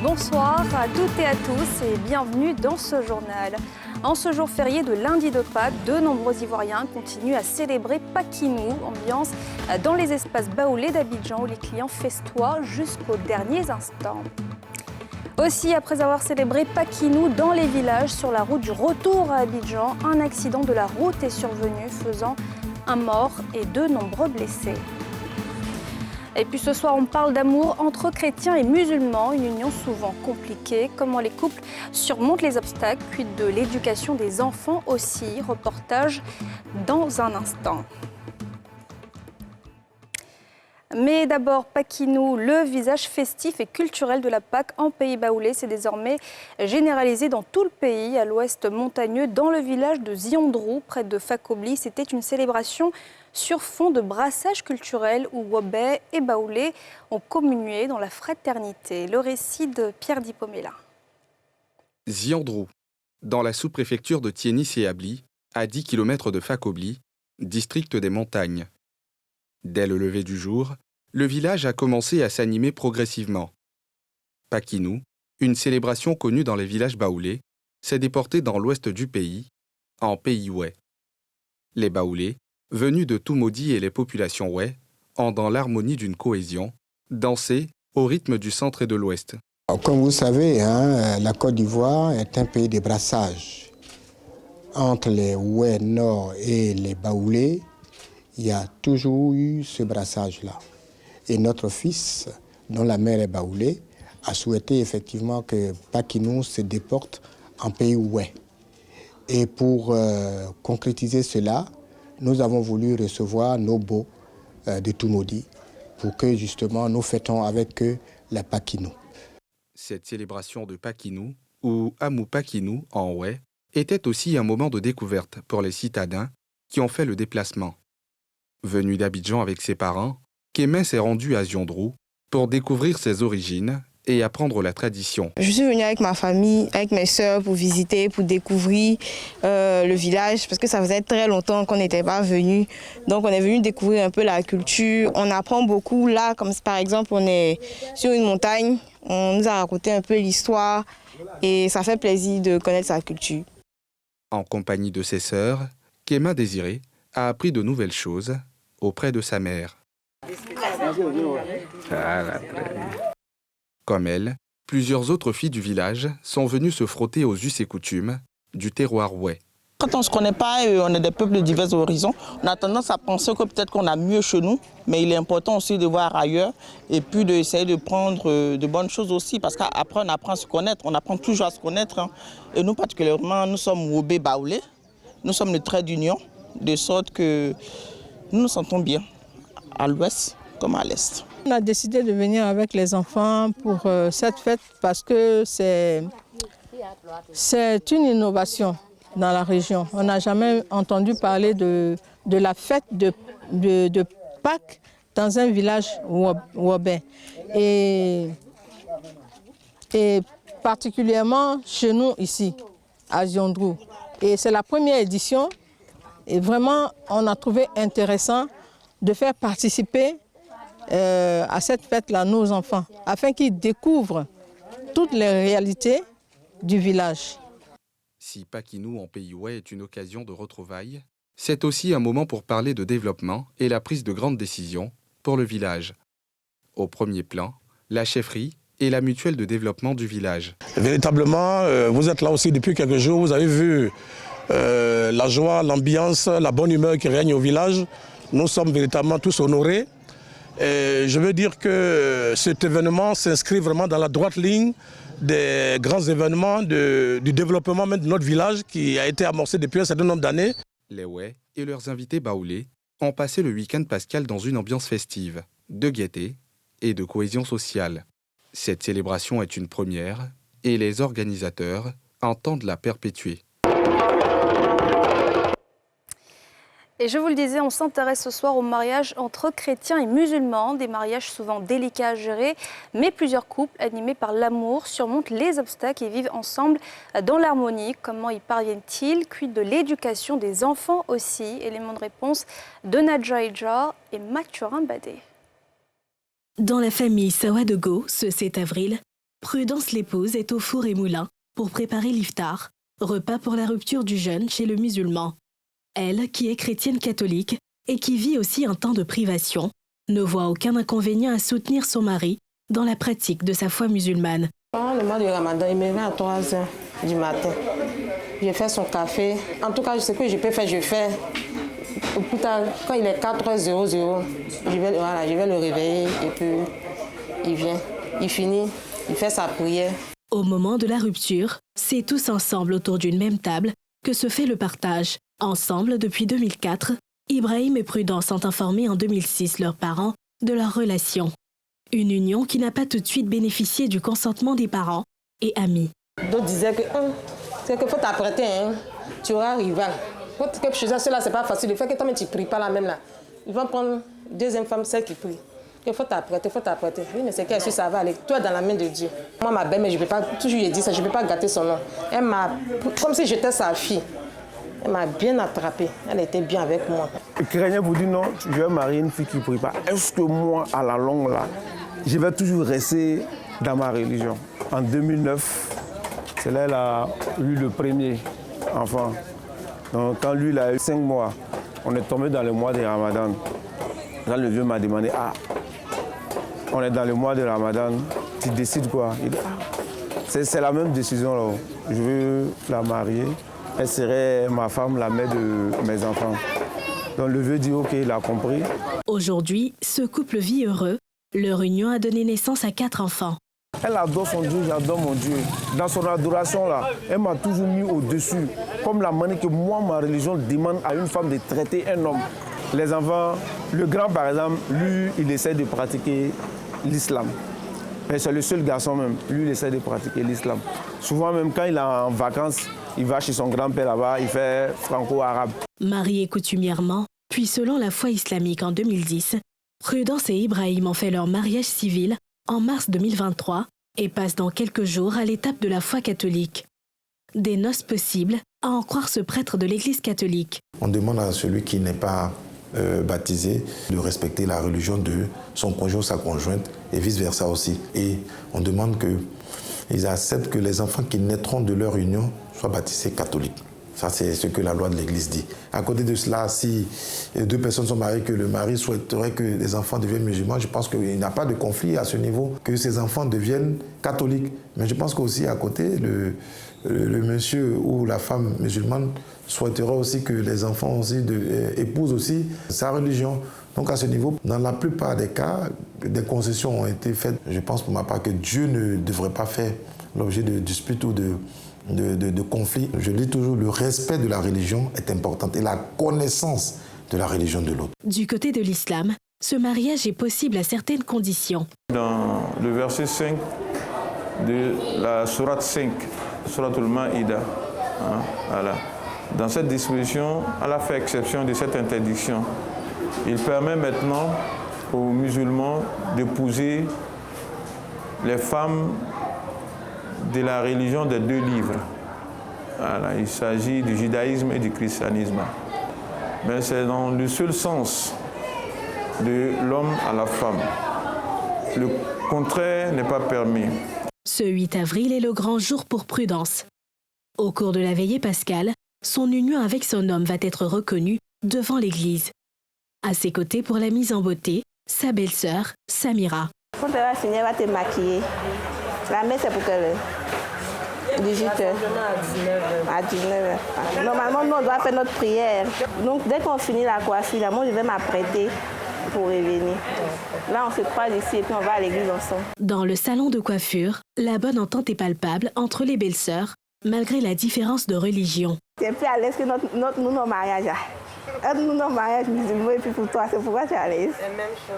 Bonsoir à toutes et à tous et bienvenue dans ce journal. En ce jour férié de lundi de Pâques, de nombreux Ivoiriens continuent à célébrer Pakinou, ambiance dans les espaces baoulés d'Abidjan où les clients festoient jusqu'aux derniers instants. Aussi, après avoir célébré Pakinou dans les villages sur la route du retour à Abidjan, un accident de la route est survenu faisant un mort et de nombreux blessés. Et puis ce soir, on parle d'amour entre chrétiens et musulmans, une union souvent compliquée. Comment les couples surmontent les obstacles, puis de l'éducation des enfants aussi. Reportage dans un instant. Mais d'abord, Pakinou, le visage festif et culturel de la Pâque en pays baoulé, c'est désormais généralisé dans tout le pays, à l'ouest montagneux, dans le village de Ziondrou, près de Fakobli. C'était une célébration sur fond de brassage culturel où Wobé et Baoulé ont communié dans la fraternité. Le récit de Pierre Dipomela. Ziondrou, dans la sous-préfecture de Tiénis et Abli, à 10 km de Fakobli, district des montagnes. Dès le lever du jour, le village a commencé à s'animer progressivement. Pakinou, une célébration connue dans les villages baoulés, s'est déportée dans l'ouest du pays, en pays Oué. Les baoulés, venus de tout maudit et les populations Oué, ont dans l'harmonie d'une cohésion, dansé au rythme du centre et de l'ouest. Comme vous savez, la Côte d'Ivoire est un pays de brassage. Entre les Oué Nord et les baoulés, il y a toujours eu ce brassage-là. Et notre fils, dont la mère est baoulée, a souhaité effectivement que Pakinou se déporte en pays Oué. Et pour concrétiser cela, nous avons voulu recevoir nos beaux de Toumoudi pour que justement nous fêtons avec eux la Pakinou. Cette célébration de Pakinou, ou Amou Pakinou en Oué, était aussi un moment de découverte pour les citadins qui ont fait le déplacement. Venu d'Abidjan avec ses parents, Kémé s'est rendu à Ziondrou pour découvrir ses origines et apprendre la tradition. Je suis venue avec ma famille, avec mes sœurs pour visiter, pour découvrir le village parce que ça faisait très longtemps qu'on n'était pas venus. Donc on est venu découvrir un peu la culture. On apprend beaucoup là, comme par exemple on est sur une montagne, on nous a raconté un peu l'histoire et ça fait plaisir de connaître sa culture. En compagnie de ses sœurs, Kéma Désiré a appris de nouvelles choses auprès de sa mère. Comme elle, plusieurs autres filles du village sont venues se frotter aux us et coutumes du terroir Oué. Quand on ne se connaît pas, on est des peuples de divers horizons, on a tendance à penser que peut-être qu'on a mieux chez nous, mais il est important aussi de voir ailleurs et puis d'essayer de prendre de bonnes choses aussi, parce qu'après on apprend à se connaître, on apprend toujours à se connaître. Et nous particulièrement, nous sommes Wobé Baoulé, nous sommes le trait d'union, de sorte que nous nous sentons bien à l'ouest comme à l'est. On a décidé de venir avec les enfants pour cette fête parce que c'est une innovation dans la région. On n'a jamais entendu parler de la fête de Pâques dans un village wobé. Et particulièrement chez nous ici, à Ziondrou. Et c'est la première édition. Et vraiment, on a trouvé intéressant de faire participer à cette fête-là nos enfants, afin qu'ils découvrent toutes les réalités du village. Si Pakinou en pays Oué est une occasion de retrouvailles, c'est aussi un moment pour parler de développement et la prise de grandes décisions pour le village. Au premier plan, la chefferie et la mutuelle de développement du village. Véritablement, vous êtes là aussi depuis quelques jours, vous avez vu la joie, l'ambiance, la bonne humeur qui règne au village. Nous sommes véritablement tous honorés. Et je veux dire que cet événement s'inscrit vraiment dans la droite ligne des grands événements du développement même de notre village qui a été amorcé depuis un certain nombre d'années. Les Oué et leurs invités baoulés ont passé le week-end pascal dans une ambiance festive, de gaieté et de cohésion sociale. Cette célébration est une première et les organisateurs entendent la perpétuer. Et je vous le disais, on s'intéresse ce soir aux mariages entre chrétiens et musulmans, des mariages souvent délicats à gérer, mais plusieurs couples animés par l'amour surmontent les obstacles et vivent ensemble dans l'harmonie. Comment y parviennent-ils? Quid de l'éducation des enfants aussi? Élément de réponse de Nadja Ejar et Mathurin Badé. Dans la famille Sawadogo, ce 7 avril, Prudence l'épouse est au four et moulin pour préparer l'iftar, repas pour la rupture du jeûne chez le musulman. Elle, qui est chrétienne catholique et qui vit aussi un temps de privation, ne voit aucun inconvénient à soutenir son mari dans la pratique de sa foi musulmane. Pendant le mois du Ramadan, il me réveille à 3 h du matin. Je fais son café. En tout cas, ce que je peux faire, je fais. Plus tard, quand il est 4h00, je vais le réveiller et puis il vient, il finit, il fait sa prière. Au moment de la rupture, c'est tous ensemble autour d'une même table que se fait le partage. Ensemble depuis 2004, Ibrahim et Prudence ont informé en 2006 leurs parents de leur relation. Une union qui n'a pas tout de suite bénéficié du consentement des parents et amis. D'autres disaient que c'est qu'il faut t'apprêter, tu auras rival. Quand quelque chose, cela c'est pas facile. Le fait que toi tu ne pries pas la même là. Ils vont prendre deuxième femme, celle qui prie. Il faut t'apprêter, il faut t'apprêter. Oui, mais c'est qu'elle ça va aller. Toi dans la main de Dieu. Moi, ma belle-mère, je ne peux pas, toujours lui ai dit ça, je ne peux pas gâter son nom. Elle m'a, comme si j'étais sa fille. Elle m'a bien attrapée. Elle était bien avec moi. Je craignais pour dire non, je vais marier une fille qui ne prie pas. Est-ce que moi, à la longue, là, je vais toujours rester dans ma religion? En 2009, c'est là qu'elle a eu le premier enfant. Donc, quand lui, il a eu 5 mois, on est tombé dans le mois de Ramadan. Là, le vieux m'a demandé, on est dans le mois de Ramadan, tu décides quoi? Il dit, c'est la même décision là. Je veux la marier. Elle serait ma femme, la mère de mes enfants. Donc le vieux dit ok, il a compris. Aujourd'hui, ce couple vit heureux. Leur union a donné naissance à 4 enfants. Elle adore son Dieu, j'adore mon Dieu. Dans son adoration là, elle m'a toujours mis au-dessus. Comme la manière que moi, ma religion demande à une femme de traiter un homme. Les enfants, le grand par exemple, lui, il essaie de pratiquer l'islam. C'est le seul garçon même, lui, il essaie de pratiquer l'islam. Souvent même quand il est en vacances, il va chez son grand-père là-bas, il fait franco-arabe. Mariés coutumièrement, puis selon la foi islamique en 2010, Prudence et Ibrahim ont fait leur mariage civil en mars 2023 et passent dans quelques jours à l'étape de la foi catholique. Des noces possibles, à en croire ce prêtre de l'Église catholique. On demande à celui qui n'est pas baptisé de respecter la religion de son conjoint ou sa conjointe et vice-versa aussi. Et on demande qu'ils acceptent que les enfants qui naîtront de leur union soient baptisés catholiques. Ça, c'est ce que la loi de l'Église dit. À côté de cela, si 2 personnes sont mariées, que le mari souhaiterait que les enfants deviennent musulmans, je pense qu'il n'y a pas de conflit à ce niveau, que ces enfants deviennent catholiques. Mais je pense qu'aussi à côté, le monsieur ou la femme musulmane souhaiterait aussi que les enfants aussi épousent aussi sa religion. Donc à ce niveau, dans la plupart des cas, des concessions ont été faites. Je pense pour ma part que Dieu ne devrait pas faire l'objet de disputes ou de conflits. Je dis toujours, le respect de la religion est important et la connaissance de la religion de l'autre. Du côté de l'islam, ce mariage est possible à certaines conditions. Dans le verset 5 de la sourate 5, sourate al-Maïda, voilà. Dans cette disposition, Allah fait exception de cette interdiction. Il permet maintenant aux musulmans d'épouser les femmes de la religion des 2 livres. Voilà, il s'agit du judaïsme et du christianisme. Mais c'est dans le seul sens de l'homme à la femme. Le contraire n'est pas permis. Ce 8 avril est le grand jour pour Prudence. Au cours de la veillée pascale, son union avec son homme va être reconnue devant l'Église. À ses côtés pour la mise en beauté, sa belle-sœur, Samira. Quand elle va finir, elle va te maquiller. La messe, c'est pour quelle heure? 18h. À 19h. Normalement, nous, on doit faire notre prière. Donc, dès qu'on finit la coiffure, moi, je vais m'apprêter pour revenir. Là, on se croise ici et puis on va à l'église ensemble. Dans le salon de coiffure, la bonne entente est palpable entre les belles-sœurs, malgré la différence de religion. C'est plus à l'aise que nos mariages. Nous, nos mariages musulmans, et puis pour toi, c'est pourquoi tu es à l'aise.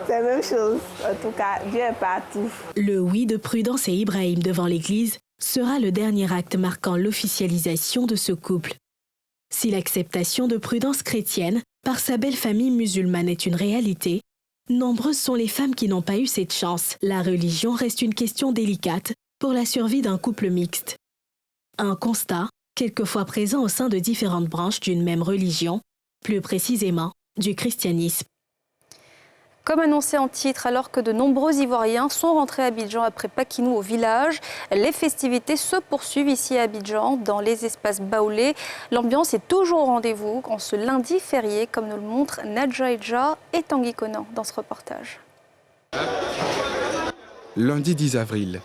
C'est la même chose. En tout cas, Dieu est partout. Le oui de Prudence et Ibrahim devant l'église sera le dernier acte marquant l'officialisation de ce couple. Si l'acceptation de Prudence chrétienne par sa belle famille musulmane est une réalité, nombreuses sont les femmes qui n'ont pas eu cette chance. La religion reste une question délicate pour la survie d'un couple mixte. Un constat, quelquefois présent au sein de différentes branches d'une même religion, plus précisément du christianisme. Comme annoncé en titre, alors que de nombreux Ivoiriens sont rentrés à Abidjan après Pakinou au village, les festivités se poursuivent ici à Abidjan, dans les espaces baoulés. L'ambiance est toujours au rendez-vous en ce lundi férié, comme nous le montrent Nadja Edja et Tanguy Conan dans ce reportage. Lundi 10 avril,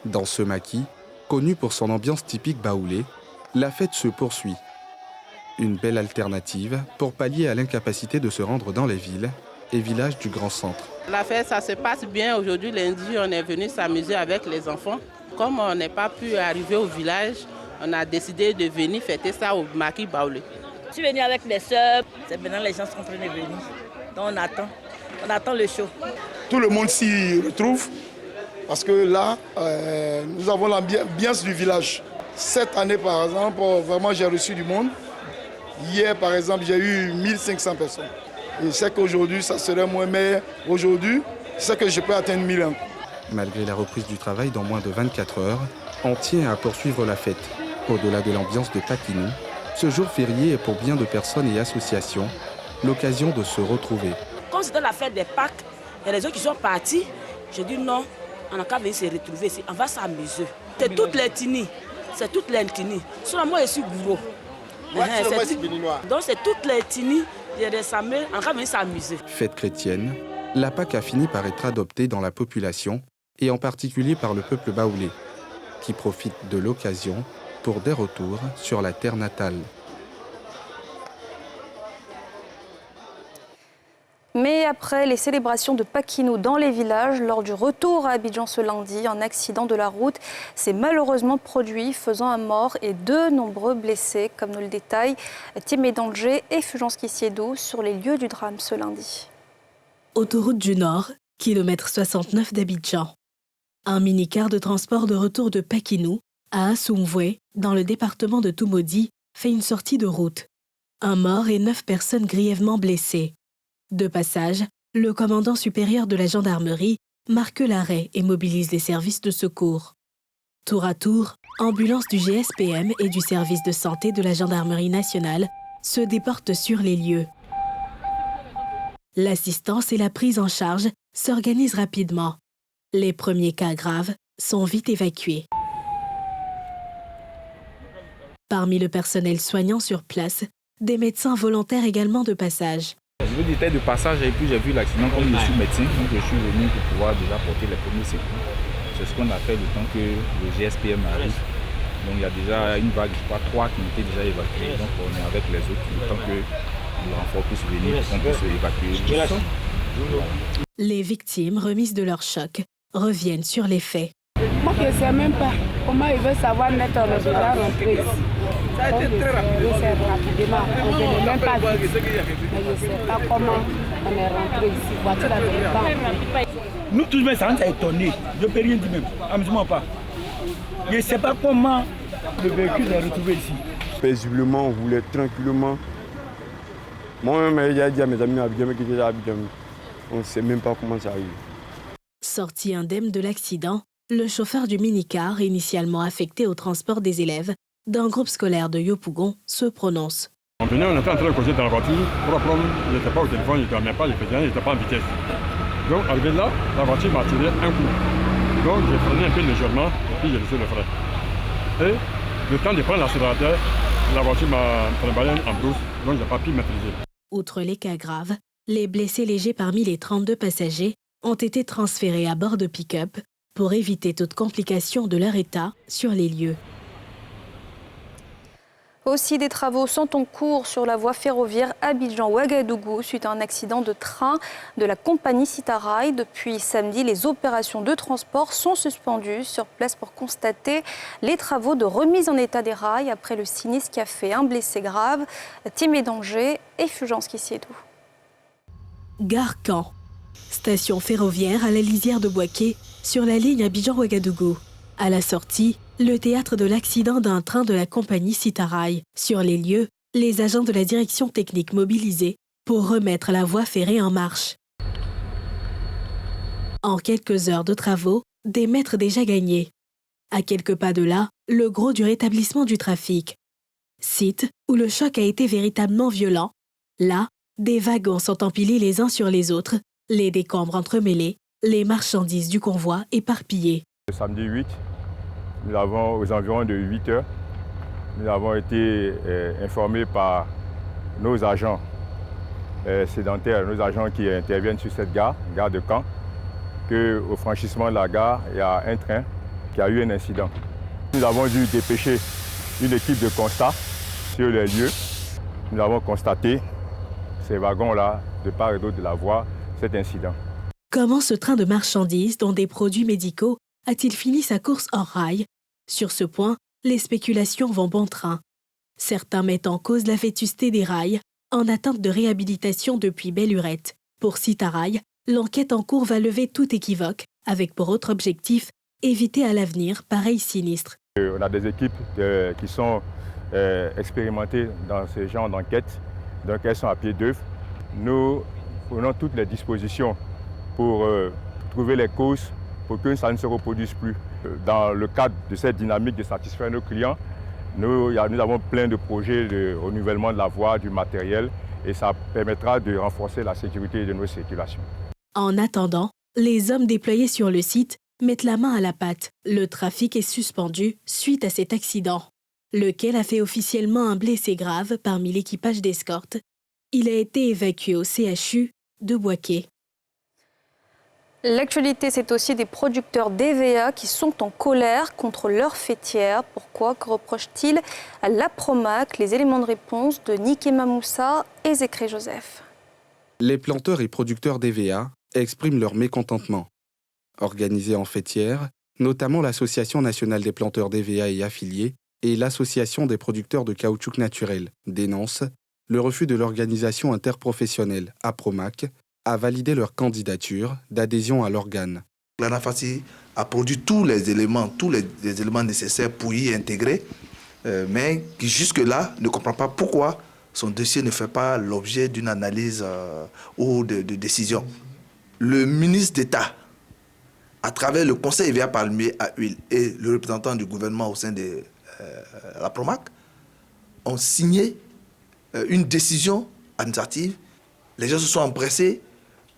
dans ce maquis, connu pour son ambiance typique baoulée, la fête se poursuit. Une belle alternative pour pallier à l'incapacité de se rendre dans les villes et villages du Grand Centre. La fête, ça se passe bien. Aujourd'hui, lundi, on est venu s'amuser avec les enfants. Comme on n'a pas pu arriver au village, on a décidé de venir fêter ça au maquis baoulé. Je suis venue avec mes soeurs. C'est maintenant les gens sont en train de venir. Donc on attend le show. Tout le monde s'y retrouve parce que là, nous avons l'ambiance du village. Cette année, par exemple, vraiment, j'ai reçu du monde. Hier, par exemple, j'ai eu 1500 personnes. Je sais qu'aujourd'hui, ça serait moins, mais aujourd'hui, je sais que je peux atteindre 1000. Malgré la reprise du travail dans moins de 24 heures, on tient à poursuivre la fête. Au-delà de l'ambiance de Pakinou, ce jour férié est pour bien de personnes et associations l'occasion de se retrouver. Quand c'était la fête des Pâques, il y a des gens qui sont partis. J'ai dit non, on n'a qu'à venir se retrouver ici, on va s'amuser. C'est toutes les teenies, c'est toutes les teenies. Sur moi, je suis gourou. Donc c'est toutes les teenies. Fête chrétienne, la Pâque a fini par être adoptée dans la population et en particulier par le peuple baoulé, qui profite de l'occasion pour des retours sur la terre natale. Mais après les célébrations de Pakinou dans les villages, lors du retour à Abidjan ce lundi, un accident de la route s'est malheureusement produit, faisant un mort et de nombreux blessés, comme nous le détaillent Tiemé Danger et Fulgence Kissiedou sur les lieux du drame ce lundi. Autoroute du Nord, kilomètre 69 d'Abidjan. Un minicar de transport de retour de Pakinou à Assoumvoué, dans le département de Toumodi, fait une sortie de route. Un mort et 9 personnes grièvement blessées. De passage, le commandant supérieur de la gendarmerie marque l'arrêt et mobilise les services de secours. Tour à tour, ambulances du GSPM et du service de santé de la gendarmerie nationale se déportent sur les lieux. L'assistance et la prise en charge s'organisent rapidement. Les premiers cas graves sont vite évacués. Parmi le personnel soignant sur place, des médecins volontaires également de passage. Je j'étais de passage et puis j'ai vu l'accident comme je suis médecin, donc je suis venu pour pouvoir déjà porter les premiers secours. C'est ce qu'on a fait le temps que le GSPM arrive. Donc il y a déjà une vague, je crois 3 qui ont été déjà évacuées. Donc on est avec les autres le temps que le renfort puisse venir pour qu'on puisse évacuer. Les victimes, remises de leur choc, reviennent sur les faits. Moi je ne sais même pas comment ils veulent savoir mettre le bras rentré ici. Ça a été très rapide. Rapidement. On ne venait même pas vite. Mais je ne sais pas comment on est rentré ici. Voiture n'avait pas. Nous tous, ça nous a étonnés. Je ne peux rien dire même. Amusement pas. Je ne sais pas comment le véhicule est retrouvé ici. Paisiblement, on voulait tranquillement. Moi-même, j'ai dit à mes amis qui étaient à Abidjan, on ne sait même pas comment ça arrive. Sorti indemne de l'accident, le chauffeur du minicar, initialement affecté au transport des élèves d'un groupe scolaire de Yopougon, se prononce. On était en train de causer dans la voiture. Pour le problème, je n'étais pas au téléphone, je ne dormais pas, je n'étais pas en vitesse. Donc, arrivé là, la voiture m'a tiré un coup. Donc, j'ai freiné un peu légèrement et puis j'ai laissé le frein. Et le temps de prendre l'accélérateur, la voiture m'a trimballé en brousse, donc je n'ai pas pu maîtriser. Outre les cas graves, les blessés légers parmi les 32 passagers ont été transférés à bord de pick-up pour éviter toute complication de leur état sur les lieux. Aussi, des travaux sont en cours sur la voie ferroviaire Abidjan-Ouagadougou suite à un accident de train de la compagnie Citarail. Depuis samedi, les opérations de transport sont suspendues sur place pour constater les travaux de remise en état des rails après le sinistre qui a fait un blessé grave, Tiemé Danger et Fulgence Kissiedou. Gare Caen, station ferroviaire à la lisière de Boaké sur la ligne Abidjan-Ouagadougou. À la sortie, le théâtre de l'accident d'un train de la compagnie Citarail. Sur les lieux, les agents de la direction technique mobilisés pour remettre la voie ferrée en marche. En quelques heures de travaux, des mètres déjà gagnés. À quelques pas de là, le gros du rétablissement du trafic. Site où le choc a été véritablement violent. Là, des wagons sont empilés les uns sur les autres, les décombres entremêlés, les marchandises du convoi éparpillées. Le samedi 8, nous avons aux environs de 8 heures, nous avons été informés par nos agents sédentaires, nos agents qui interviennent sur cette gare de Caen, qu'au franchissement de la gare, il y a un train qui a eu un incident. Nous avons dû dépêcher une équipe de constat sur les lieux. Nous avons constaté ces wagons-là, de part et d'autre de la voie, cet incident. Comment ce train de marchandises, dont des produits médicaux, a-t-il fini sa course hors rail? Sur ce point, les spéculations vont bon train. Certains mettent en cause la vétusté des rails, en attente de réhabilitation depuis Belle-Lurette. Pour Citarail, l'enquête en cours va lever tout équivoque, avec pour autre objectif éviter à l'avenir pareil sinistre. On a des équipes qui sont expérimentées dans ce genre d'enquête, donc elles sont à pied d'œuvre. Nous prenons toutes les dispositions pour trouver les causes pour que ça ne se reproduise plus. Dans le cadre de cette dynamique de satisfaire nos clients, nous avons plein de projets de renouvellement de la voie, du matériel, et ça permettra de renforcer la sécurité de nos circulations. En attendant, les hommes déployés sur le site mettent la main à la pâte. Le trafic est suspendu suite à cet accident, lequel a fait officiellement un blessé grave parmi l'équipage d'escorte. Il a été évacué au CHU de Bouaké. L'actualité, c'est aussi des producteurs d'EVA qui sont en colère contre leur fêtière. Pourquoi? Que reproche-t-il à l'Apromac? Les éléments de réponse de Nikema Moussa et Zécré Joseph. Les planteurs et producteurs d'EVA expriment leur mécontentement. Organisés en fêtière, notamment l'Association nationale des planteurs d'EVA et affiliés et l'Association des producteurs de caoutchouc naturel dénoncent le refus de l'organisation interprofessionnelle Apromac à valider leur candidature d'adhésion à l'organe. L'ANAFACI a produit tous les éléments nécessaires pour y intégrer, mais qui jusque-là ne comprend pas pourquoi son dossier ne fait pas l'objet d'une analyse ou de décision. Le ministre d'État, à travers le Conseil EVA palmier à huile et le représentant du gouvernement au sein de l'Apromac, ont signé une décision administrative. Les gens se sont empressés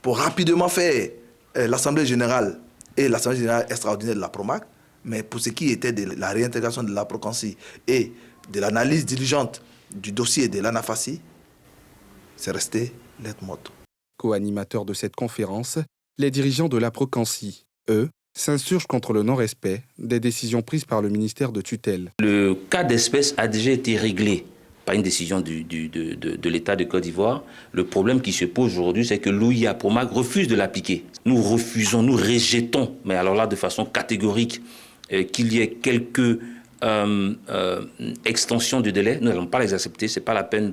pour rapidement faire l'Assemblée générale et l'Assemblée générale extraordinaire de l'Apromac, mais pour ce qui était de la réintégration de l'Aprocancy et de l'analyse diligente du dossier de l'ANAFACI, c'est resté lettre morte. Co-animateurs de cette conférence, les dirigeants de l'Aprocancy, eux, s'insurgent contre le non-respect des décisions prises par le ministère de tutelle. Le cas d'espèce a déjà été réglé par une décision de l'État de Côte d'Ivoire. Le problème qui se pose aujourd'hui, c'est que l'OIA Apromac refuse de l'appliquer. Nous refusons, nous rejetons, mais alors là de façon catégorique, qu'il y ait quelques extensions de délai. Nous n'allons pas les accepter, ce n'est pas la peine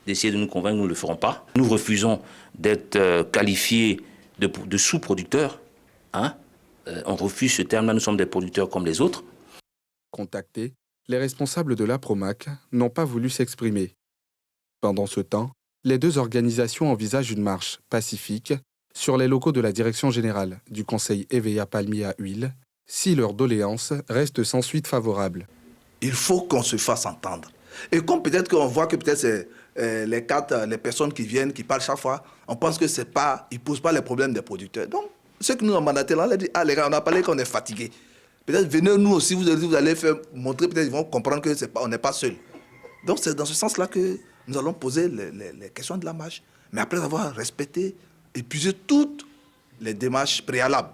d'essayer de nous convaincre, nous ne le ferons pas. Nous refusons d'être qualifiés de sous-producteurs. On refuse ce terme-là, nous sommes des producteurs comme les autres. Contactés, les responsables de l'Apromac n'ont pas voulu s'exprimer. Pendant ce temps, les deux organisations envisagent une marche pacifique sur les locaux de la Direction générale du Conseil EVA palmier à huile, si leur doléance reste sans suite favorable. Il faut qu'on se fasse entendre. Et comme peut-être qu'on voit que peut-être c'est les personnes qui viennent, qui parlent chaque fois, on pense que c'est pas, ils ne posent pas les problèmes des producteurs. Donc, ceux qui nous ont mandatés là, on a dit, les gars, on a parlé qu'on est fatigués. Peut-être venez nous aussi, vous allez faire montrer, peut-être ils vont comprendre qu'on n'est pas seul. Donc c'est dans ce sens-là que nous allons poser les questions de la marche, mais après avoir respecté, épuisé toutes les démarches préalables.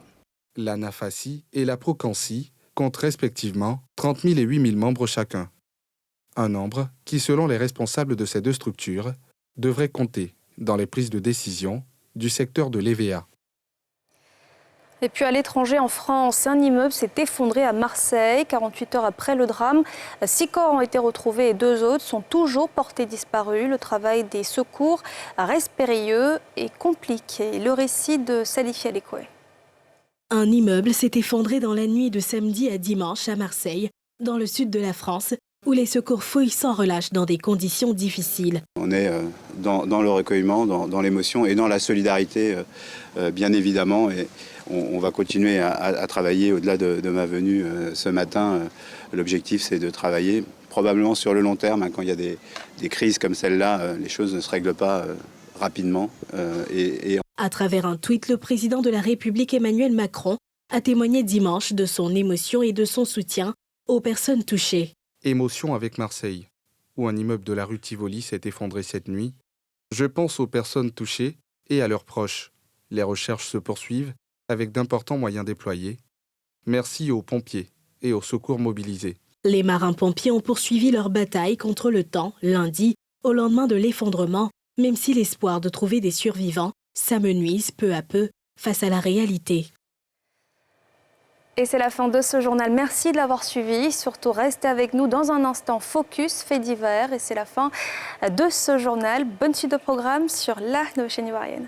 L'ANAFACI et l'Aprocancy comptent respectivement 30 000 et 8 000 membres chacun. Un nombre qui, selon les responsables de ces deux structures, devrait compter dans les prises de décision du secteur de l'EVA. Et puis à l'étranger, en France, un immeuble s'est effondré à Marseille. 48 heures après le drame, 6 corps ont été retrouvés et 2 autres sont toujours portés disparus. Le travail des secours reste périlleux et compliqué. Le récit de Salifi Alekoué. Un immeuble s'est effondré dans la nuit de samedi à dimanche à Marseille, dans le sud de la France, où les secours fouillent sans relâche dans des conditions difficiles. On est dans le recueillement, dans l'émotion et dans la solidarité, bien évidemment. Et on va continuer à travailler au-delà de ma venue ce matin. L'objectif, c'est de travailler probablement sur le long terme. Quand il y a des crises comme celle-là, les choses ne se règlent pas rapidement. À travers un tweet, le président de la République Emmanuel Macron a témoigné dimanche de son émotion et de son soutien aux personnes touchées. Émotion avec Marseille, où un immeuble de la rue Tivoli s'est effondré cette nuit. Je pense aux personnes touchées et à leurs proches. Les recherches se poursuivent avec d'importants moyens déployés. Merci aux pompiers et aux secours mobilisés. Les marins-pompiers ont poursuivi leur bataille contre le temps lundi, au lendemain de l'effondrement, même si l'espoir de trouver des survivants s'amenuise peu à peu face à la réalité. Et c'est la fin de ce journal. Merci de l'avoir suivi. Surtout, restez avec nous dans un instant. Focus, fait divers. Et c'est la fin de ce journal. Bonne suite de programme sur la nouvelle chaîne ivoirienne.